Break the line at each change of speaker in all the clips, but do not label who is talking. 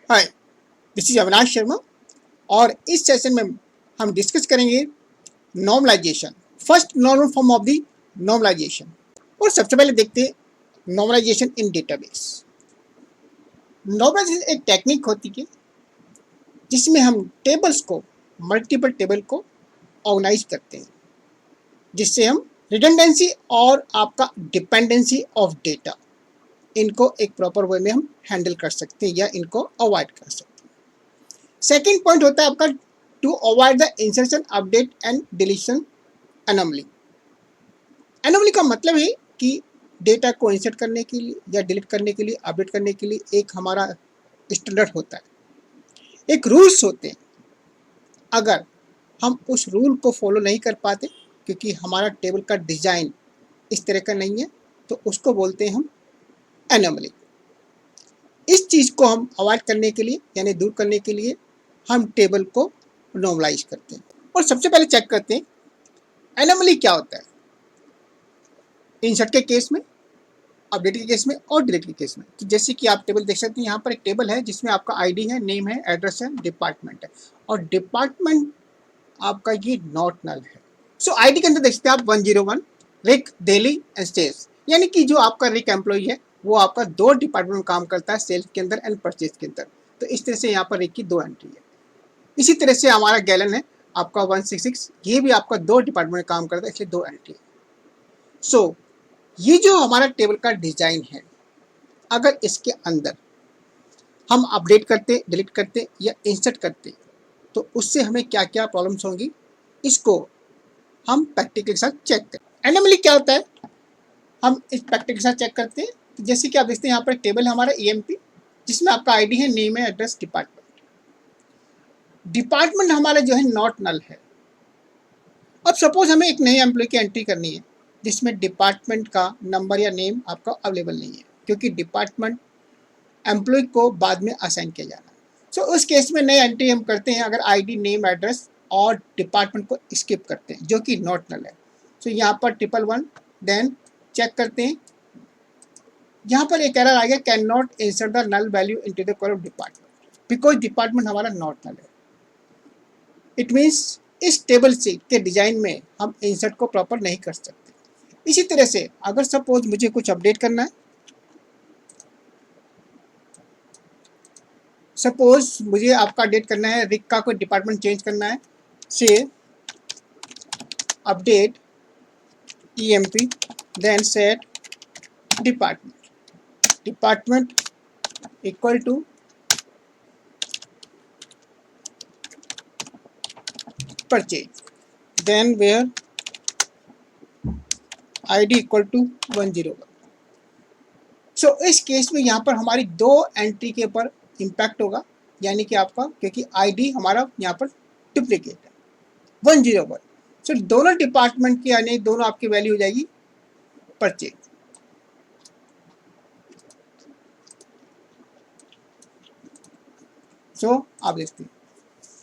Hi, this is Avinash Sharma और इस session में हम डिस्कस करेंगे normalization, first normal form of the normalization. और सबसे पहले देखते हैं नॉर्मलाइजेशन इन डेटाबेस। नॉर्मलाइजेशन एक टेक्निक होती है जिसमें हम टेबल्स को, मल्टीपल टेबल को ऑर्गेनाइज करते हैं, जिससे हम रिडंडेंसी और आपका डिपेंडेंसी ऑफ डेटा, इनको एक प्रॉपर वे में हम हैंडल कर सकते हैं या इनको अवॉइड कर सकते हैं। सेकेंड पॉइंट होता है आपका to avoid the insertion, update and deletion anomaly. Anomaly का मतलब है कि डेटा को इंसर्ट करने के लिए या डिलीट करने के लिए, अपडेट करने के लिए एक हमारा स्टैंडर्ड होता है, एक रूल्स होते हैं। अगर हम उस रूल को फॉलो नहीं कर पाते क्योंकि हमारा टेबल का डिज़ाइन इस तरह का नहीं है, तो उसको बोलते हैं हम एनोमली। इस चीज़ को हम अवॉइड करने के लिए यानी दूर करने के लिए हम टेबल को नॉर्मलाइज करते हैं। और सबसे पहले चेक करते हैं एनोमली क्या होता है इंसर्ट के केस में, अपडेट के केस में और डिलीट के केस में। तो जैसे कि आप टेबल देख सकते हैं, यहाँ पर एक टेबल है जिसमें आपका आईडी है, नेम है, एड्रेस है, डिपार्टमेंट है, और डिपार्टमेंट आपका ये नॉट नल है। सो आईडी के अंदर देख सकते हैं आप 101 रिक डेली एंड सेल्स, यानी कि जो आपका रिक एम्प्लॉय है वो आपका दो डिपार्टमेंट में काम करता है, सेल्स के अंदर एंड परचेज के अंदर। तो इस तरह से यहाँ पर रिक की दो एंट्री है। इसी तरह से हमारा गैलन है आपका 166, ये भी आपका दो डिपार्टमेंट में काम करता है, इसलिए दो एंट्री है। सो ये जो हमारा टेबल का डिजाइन है, अगर इसके अंदर हम अपडेट करते, डिलीट करते या इंसर्ट करते तो उससे हमें क्या क्या प्रॉब्लम्स होंगी, इसको हम प्रैक्टिकल के साथ चेक करें। एनोमली क्या होता है हम इस प्रैक्टिकल के साथ चेक करते हैं। तो जैसे कि आप देखते हैं यहाँ पर टेबल है हमारा ईएमपी, जिसमें आपका आईडी है, नेम है, एड्रेस, डिपार्टमेंट। डिपार्टमेंट हमारा जो है नॉट नल है। अब सपोज हमें एक नए एम्प्लॉय की एंट्री करनी है जिसमें डिपार्टमेंट का नंबर या नेम आपका अवेलेबल नहीं है, क्योंकि डिपार्टमेंट एम्प्लॉय को बाद में असाइन किया जाना है। सो उस केस में नई एंट्री हम करते हैं अगर आईडी, नेम, एड्रेस और डिपार्टमेंट को स्किप करते हैं, जो कि नॉट नल है। सो यहाँ पर 111 देन चेक करते हैं, यहाँ पर एक एरर आ गया, can not insert the null value into the column department, because department हमारा नॉट नल है। इट मीन्स इस टेबल से के डिजाइन में हम इंसर्ट को प्रॉपर नहीं कर सकते। इसी तरह से अगर सपोज मुझे कुछ अपडेट करना है, सपोज मुझे आपका अपडेट करना है, रिक का कोई डिपार्टमेंट चेंज करना है, say update EMP then set department equal to purchase, then where ID equal to 101। So इस केस में यहाँ पर हमारी दो एंट्री के ऊपर इम्पैक्ट होगा, यानी कि आपका, क्योंकि आईडी हमारा यहाँ पर डुप्लीकेट है 101। सो दोनों डिपार्टमेंट की यानी दोनों आपकी वैल्यू हो जाएगी परचेज। सो आप देखते हैं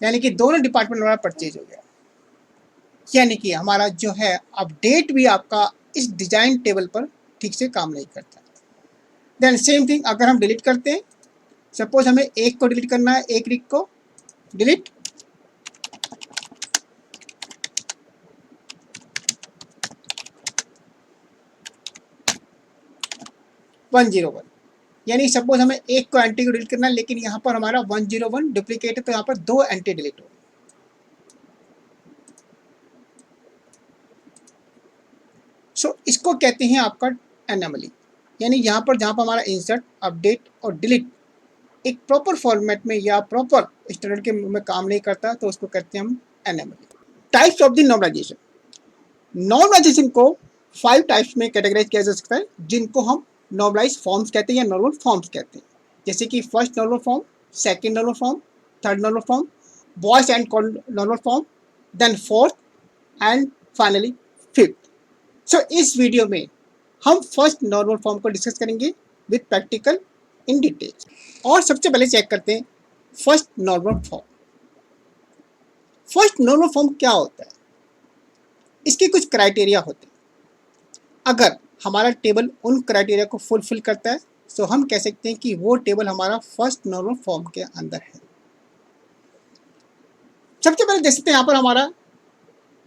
यानी कि दोनों डिपार्टमेंट हमारा परचेज हो गया, यानी कि हमारा जो है अपडेट भी आपका इस डिजाइन टेबल पर ठीक से काम नहीं करता। देन सेम थिंग अगर हम डिलीट करते हैं, सपोज हमें एक को डिलीट करना है, एक रिक को डिलीट, वन जीरो वन, यानी सपोज हमें एक को एंट्री को डिलीट करना है, लेकिन यहाँ पर हमारा 101 डुप्लीकेट है, तो यहाँ पर दो एंट्री डिलीट हो। सो इसको कहते हैं आपका एनोमली, यानी यहाँ पर जहाँ पर हमारा इंसर्ट, अपडेट और डिलीट एक प्रॉपर फॉर्मेट में या प्रॉपर स्टैंडर्ड के में काम नहीं करता, तो उसको कहते हैं हम anomaly. Types of the normalization. Normalization को 5 टाइप्स में कैटेगराइज किया जा सकता है, जिनको हम नॉर्मलाइज फॉर्म्स कहते हैं या नॉर्मल फॉर्म्स कहते हैं। जैसे कि first normal form, second normal form, third normal form, Boyce and Codd normal form, then fourth and finally fifth. So इस वीडियो में हम फर्स्ट नॉर्मल फॉर्म को डिस्कस करेंगे विद प्रैक्टिकल इन डिटेल। और सबसे पहले चेक करते हैं first normal form. First normal form क्या होता है, इसके कुछ क्राइटेरिया होते हैं। अगर हमारा टेबल उन क्राइटेरिया को फुलफिल करता है सो हम कह सकते हैं कि वो टेबल हमारा फर्स्ट नॉर्मल फॉर्म के अंदर है। सबसे पहले देख सकते हैं यहाँ पर हमारा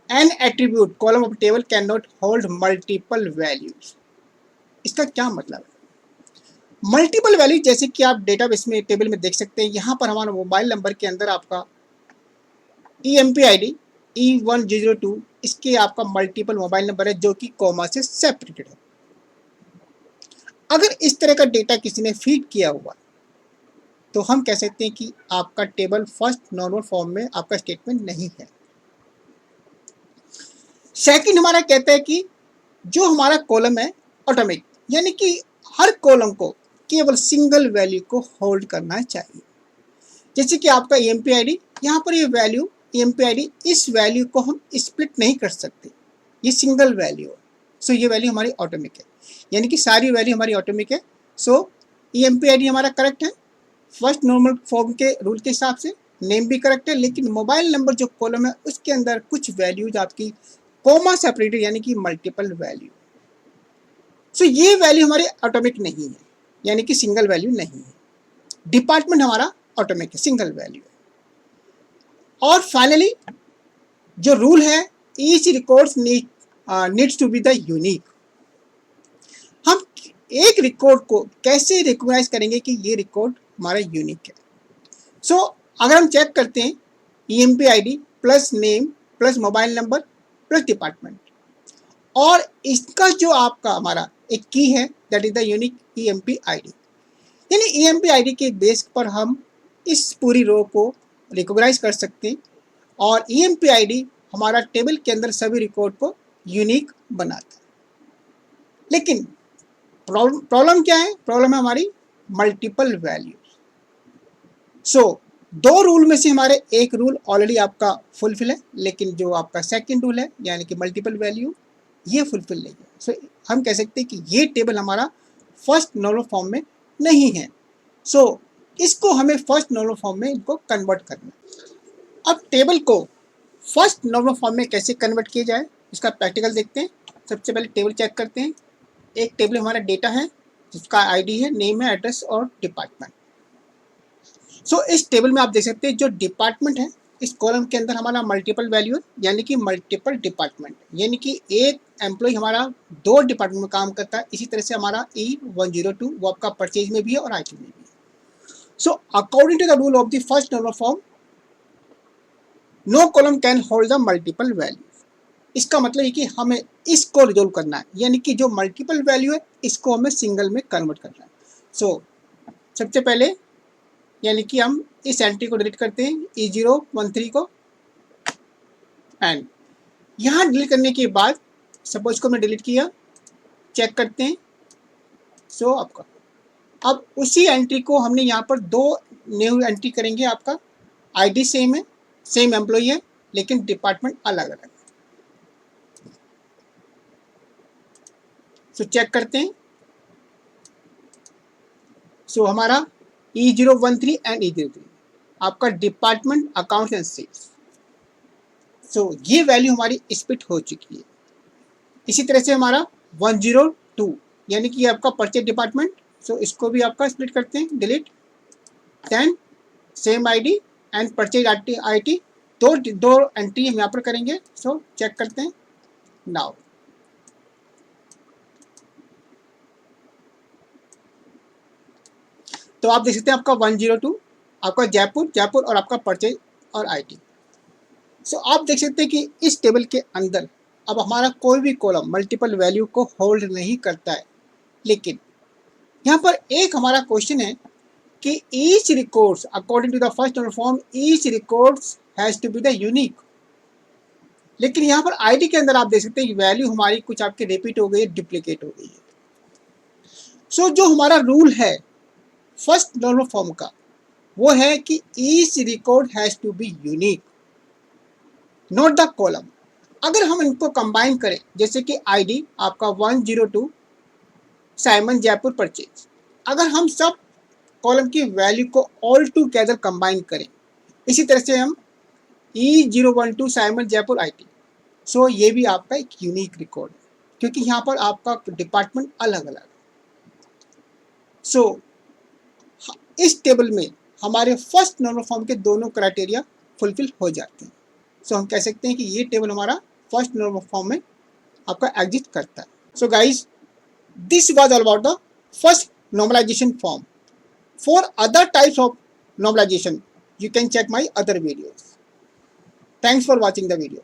N attribute column of table can not hold multiple values. इसका क्या मतलब है? मल्टीपल वैल्यू जैसे कि आप डेटाबेस में टेबल में देख सकते हैं, यहाँ पर हमारा मोबाइल नंबर के अंदर आपका EMP ID E1002 इसके आपका मल्टीपल मोबाइल नंबर है जो कि कॉमा से सेपरेटेड है। अगर इस तरह का डेटा किसी ने फीड किया हुआ तो हम कह सकते हैं कि आपका टेबल फर्स्ट नॉर्मल फॉर्म में आपका स्टेटमेंट नहीं है। सेकंड हमारा कहता है कि जो हमारा कॉलम है ऑटोमेटिक, यानी कि हर कॉलम को केवल सिंगल वैल्यू को होल्ड करना चाहिए। जैसे कि आपका EMP ID, यहाँ पर ये वैल्यू EMP ID, इस वैल्यू को हम स्प्लिट नहीं कर सकते, ये सिंगल वैल्यू है। सो ये वैल्यू हमारी ऑटोमेटिक है, यानी कि सारी वैल्यू हमारी ऑटोमेटिक है। सो EMP ID हमारा करेक्ट है फर्स्ट नॉर्मल फॉर्म के रूल के हिसाब से, नेम भी करेक्ट है, लेकिन मोबाइल नंबर जो कॉलम है उसके अंदर कुछ वैल्यूज आपकी कॉमा सेपरेटेड यानी कि मल्टीपल वैल्यू। सो ये वैल्यू हमारी ऑटोमेटिक नहीं है, यानी कि सिंगल वैल्यू नहीं है। डिपार्टमेंट हमारा ऑटोमेटिक है, सिंगल वैल्यू है। और फाइनली जो रूल है each records needs to be the unique. हम एक रिकॉर्ड को कैसे रिकॉग्नाइज करेंगे कि ये रिकॉर्ड हमारा यूनिक है? सो अगर हम चेक करते हैं EMP ID plus name plus mobile number plus department, और इसका जो आपका हमारा एक की है that is the unique EMP ID, यानी EMP ID के बेस पर हम इस पूरी रो को रिकॉग्नाइज कर सकते हैं, और EMP ID हमारा टेबल के अंदर सभी रिकॉर्ड को यूनिक बनाता है। लेकिन प्रॉब्लम क्या है? प्रॉब्लम है हमारी मल्टीपल वैल्यूज। सो दो रूल में से हमारे एक रूल ऑलरेडी आपका फुलफिल है, लेकिन जो आपका सेकंड रूल है यानी कि मल्टीपल वैल्यू, ये फुलफिल नहीं है। सो हम कह सकते हैं कि ये टेबल हमारा फर्स्ट नॉर्मल फॉर्म में नहीं है। सो इसको हमें फर्स्ट नॉर्मल फॉर्म में इनको कन्वर्ट करना है। अब टेबल को फर्स्ट नॉर्मल फॉर्म में कैसे कन्वर्ट किया जाए इसका प्रैक्टिकल देखते हैं। सबसे पहले टेबल चेक करते हैं। एक टेबल हमारा डेटा है जिसका ID है, नेम है, एड्रेस और डिपार्टमेंट। सो इस टेबल में आप देख सकते हैं जो डिपार्टमेंट है इस कॉलम के अंदर हमारा मल्टीपल वैल्यू है, यानी कि मल्टीपल डिपार्टमेंट, यानी कि एक एम्प्लॉय हमारा दो डिपार्टमेंट में काम करता है। इसी तरह से हमारा E102 वो आपका परचेज में भी है और IT में भी है। So according to the rule of the first normal form no column can hold the multiple value. इसका मतलब है कि हमें इसको रिजोल्व करना है, यानी कि जो मल्टीपल वैल्यू है इसको हमें सिंगल में कन्वर्ट करना है। सो सबसे पहले यानी कि हम इस एंट्री को डिलीट करते हैं E013 को, एंड यहाँ डिलीट करने के बाद सपोज को हमने डिलीट किया, चेक करते हैं। सो आपका अब उसी एंट्री को हमने यहाँ पर दो न्यू एंट्री करेंगे। आपका ID सेम है, सेम एम्प्लॉय है, लेकिन डिपार्टमेंट अलग अलग। सो चेक करते हैं। सो हमारा E013 एंड E03 आपका डिपार्टमेंट अकाउंट्स एंड सेल्स। सो ये वैल्यू हमारी स्प्लिट हो चुकी है। इसी तरह से हमारा 102 यानी कि आपका परचेज डिपार्टमेंट, सो इसको भी आपका स्प्लिट करते हैं, delete, then same ID and purchase IT, दो एंट्री हम यहाँ पर करेंगे। सो चेक करते हैं नाउ। तो आप देख सकते हैं आपका 102 आपका जयपुर और आपका परचेज और IT। सो आप देख सकते हैं कि इस टेबल के अंदर अब हमारा कोई भी कॉलम मल्टीपल वैल्यू को होल्ड नहीं करता है। लेकिन यहाँ पर एक हमारा क्वेश्चन है कि each records according to the first normal form each records has to be the unique. लेकिन यहाँ पर ID के अंदर आप देख सकते हैं वैल्यू हमारी कुछ आपके रिपीट हो गई है, डुप्लीकेट हो गई है। सो जो हमारा रूल है फर्स्ट नॉर्मल फॉर्म का वो है कि each record has to be unique, not the column. अगर हम इनको कंबाइन करें जैसे कि ID आपका 102 साइमन जयपुर परचेज, अगर हम सब कॉलम की वैल्यू को ऑल टूगेदर कंबाइन करें, इसी तरह से हम E012 साइमन जयपुर IT, सो ये भी आपका एक यूनिक रिकॉर्ड है क्योंकि यहाँ पर आपका डिपार्टमेंट अलग अलग है। सो इस टेबल में हमारे फर्स्ट नॉर्मल फॉर्म के दोनों क्राइटेरिया फुलफिल हो जाते हैं। सो हम कह सकते हैं कि ये टेबल हमारा फर्स्ट नॉर्मल फॉर्म में आपका एग्जिस्ट करता है। So guys, this was all about the first normalization form. For other types of normalization, you can check my other videos. Thanks for watching the video.